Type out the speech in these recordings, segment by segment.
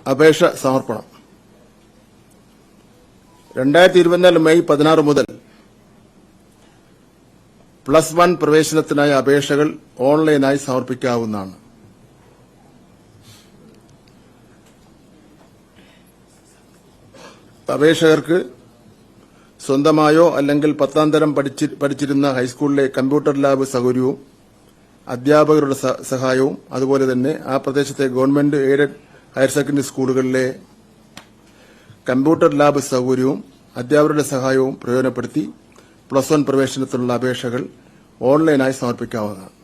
അപേക്ഷ സമർപ്പണം 2024 മെയ് 16 മുതൽ +1 പ്രവേശനത്തിനായി അപേക്ഷകൾ ഓൺലൈനായി സമർപ്പിക്കാവുന്നതാണ്. അപേക്ഷകർക്ക് സ്വന്തമായോ അല്ലെങ്കിൽ 10ാം തരം പഠിച്ചിരുന്ന ഹൈസ്കൂളിലെ കമ്പ്യൂട്ടർ ലാബ് സൌകര്യവും അധ്യാപകരുടെ സഹായവും അതുപോലെ തന്നെ ആ പ്രദേശത്തെ ഗവൺമെന്റ് എയ്ഡഡ് ഹയർ സെക്കൻഡറി സ്കൂളുകളിലെ കമ്പ്യൂട്ടർ ലാബ് സൌകര്യവും അധ്യാപകരുടെ സഹായവും പ്രയോജനപ്പെടുത്തി +1 പ്രവേശനത്തിനുള്ള അപേക്ഷകൾ ഓൺലൈനായി സമർപ്പിക്കാവുന്നതാണ്.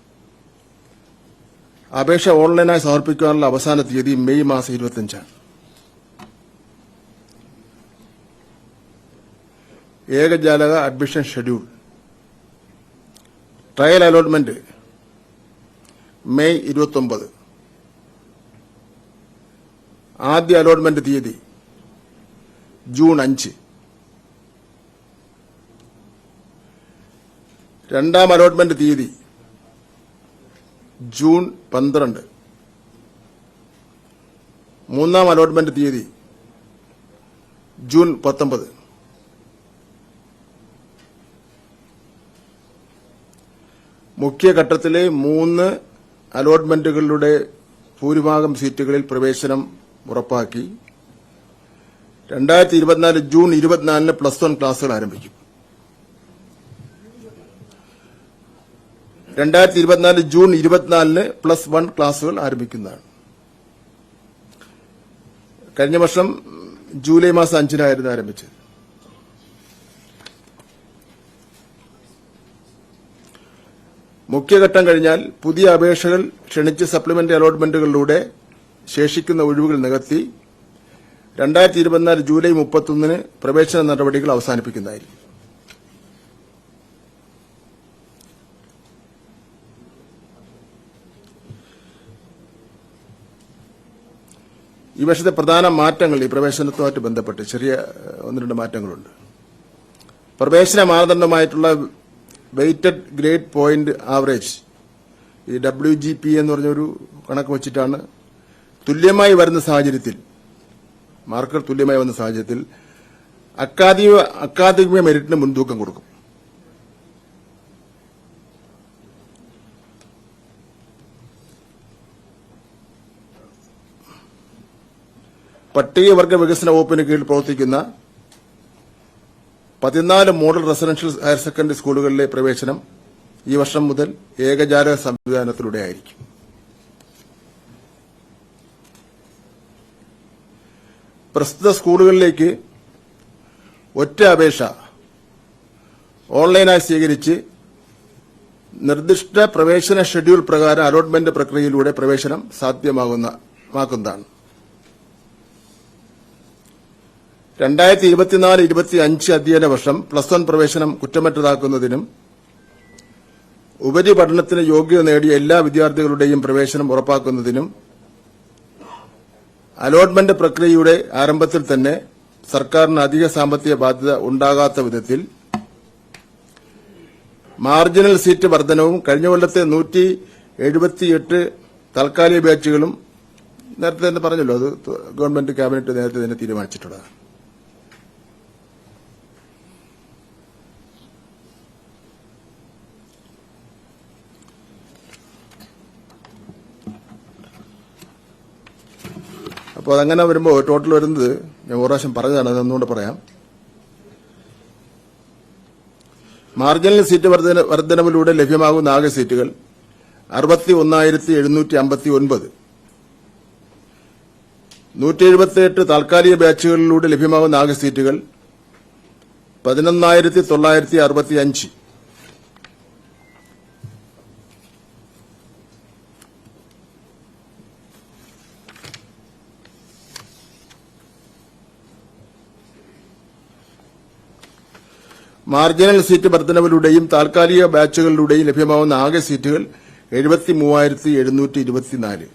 അപേക്ഷ ഓൺലൈനായി സമർപ്പിക്കാനുള്ള അവസാന തീയതി മെയ് മാസം 25-ആണ്. ഏകജാലക admission schedule trial allotment May 29. ആദ്യ അലോട്ട്മെന്റ് തീയതി ജൂൺ 5. രണ്ടാം അലോട്ട്മെന്റ് തീയതി ജൂൺ 12. മൂന്നാം അലോട്ട്മെന്റ് തീയതി ജൂൺ 19. മുഖ്യഘട്ടത്തിലെ 3 അലോട്ട്മെന്റുകളുടെ ഭൂരിഭാഗം സീറ്റുകളിൽ പ്രവേശനം ഉറപ്പാക്കി 2024 ജൂൺ 24-ന് +1 ക്ലാസുകൾ ആരംഭിക്കും. 2024 ജൂൺ 24-ന് +1 ക്ലാസുകൾ ആരംഭിക്കുന്നതാണ്. കഴിഞ്ഞ വർഷം ജൂലൈ മാസം 5-നായിരുന്നു ആരംഭിച്ചത്. മുഖ്യഘട്ടം കഴിഞ്ഞാൽ പുതിയ അപേക്ഷകൾ ക്ഷണിച്ച് സപ്ലിമെന്ററി അലോട്ട്മെന്റുകളിലൂടെ ശേഷിക്കുന്ന ഒഴിവുകൾ നികത്തി 2024 ജൂലൈ 31-ന് പ്രവേശന നടപടികൾ അവസാനിപ്പിക്കുന്നതായിരിക്കും. ഈ വർഷത്തെ പ്രധാന മാറ്റങ്ങൾ ഈ പ്രവേശനവുമായിട്ട് ബന്ധപ്പെട്ട് ചെറിയ 1-2 മാറ്റങ്ങളുണ്ട്. പ്രവേശന മാനദണ്ഡമായിട്ടുള്ള വെയ്റ്റഡ് ഗ്രേഡ് പോയിന്റ് ആവറേജ് ഈ WGP എന്ന് പറഞ്ഞൊരു കണക്ക് വെച്ചിട്ടാണ് തുല്യമായി വരുന്ന സാഹചര്യത്തിൽ മാർക്കുകൾ തുല്യമായി വന്ന സാഹചര്യത്തിൽ അക്കാദമിക മെറിറ്റിന് മുൻതൂക്കം കൊടുക്കും. പട്ടികവർഗ വികസന വകുപ്പിന് കീഴിൽ പ്രവർത്തിക്കുന്ന 14 മോഡൽ റെസിഡൻഷ്യൽ ഹയർ സെക്കൻഡറി സ്കൂളുകളിലെ പ്രവേശനം ഈ വർഷം മുതൽ ഏകജാലക സംവിധാനത്തിലൂടെ ആയിരിക്കും. പ്രസ്തുത സ്കൂളുകളിലേക്ക് ഒറ്റ അപേക്ഷ ഓൺലൈനായി സ്വീകരിച്ച് നിർദ്ദിഷ്ട പ്രവേശന ഷെഡ്യൂൾ പ്രകാരം അലോട്ട്മെന്റ് പ്രക്രിയയിലൂടെ പ്രവേശനം സാധ്യമാക്കുന്നതാണ്. 2024-25 അധ്യയന വർഷം +1 പ്രവേശനം കുറ്റമറ്റതാക്കുന്നതിനും ഉപരിപഠനത്തിന് യോഗ്യത നേടിയ എല്ലാ വിദ്യാർത്ഥികളുടെയും പ്രവേശനം ഉറപ്പാക്കുന്നതിനും അലോട്ട്മെന്റ് പ്രക്രിയയുടെ ആരംഭത്തിൽ തന്നെ സർക്കാരിന് അധിക സാമ്പത്തിക ബാധ്യത ഉണ്ടാകാത്ത വിധത്തിൽ മാർജിനൽ സീറ്റ് വർധനവും കഴിഞ്ഞ കൊല്ലത്തെ 178 താൽക്കാലിക ബാച്ചുകളും നേരത്തെ തന്നെ പറഞ്ഞല്ലോ, അത് ഗവൺമെന്റ് ക്യാബിനറ്റ് നേരത്തെ തന്നെ തീരുമാനിച്ചിട്ടുള്ളതാണ്. അപ്പോൾ അതങ്ങനെ വരുമ്പോൾ ടോട്ടൽ വരുന്നത് ഞാൻ ഒരു പ്രാവശ്യം പറഞ്ഞതാണ്, അതൊന്നുകൂടെ പറയാം. മാർജിനൽ സീറ്റ് വർധനവിലൂടെ ലഭ്യമാകുന്ന ആകെ സീറ്റുകൾ 61,759. 178 താൽക്കാലിക ബാച്ചുകളിലൂടെ ലഭ്യമാകുന്ന ആകെ സീറ്റുകൾ 11,965. മാർജിനൽ സീറ്റ് വർധനവിലൂടെയും താൽക്കാലിക ബാച്ചുകളിലൂടെയും ലഭ്യമാകുന്ന ആകെ സീറ്റുകൾ 73,724.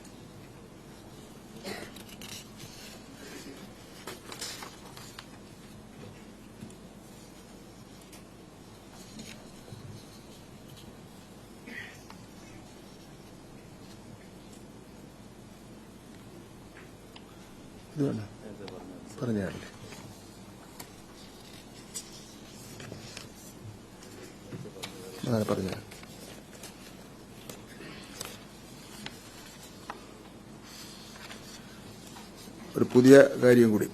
ഇത് വേണം പറഞ്ഞാലേ പറഞ്ഞ ഒരു പുതിയ കാര്യം കൂടി.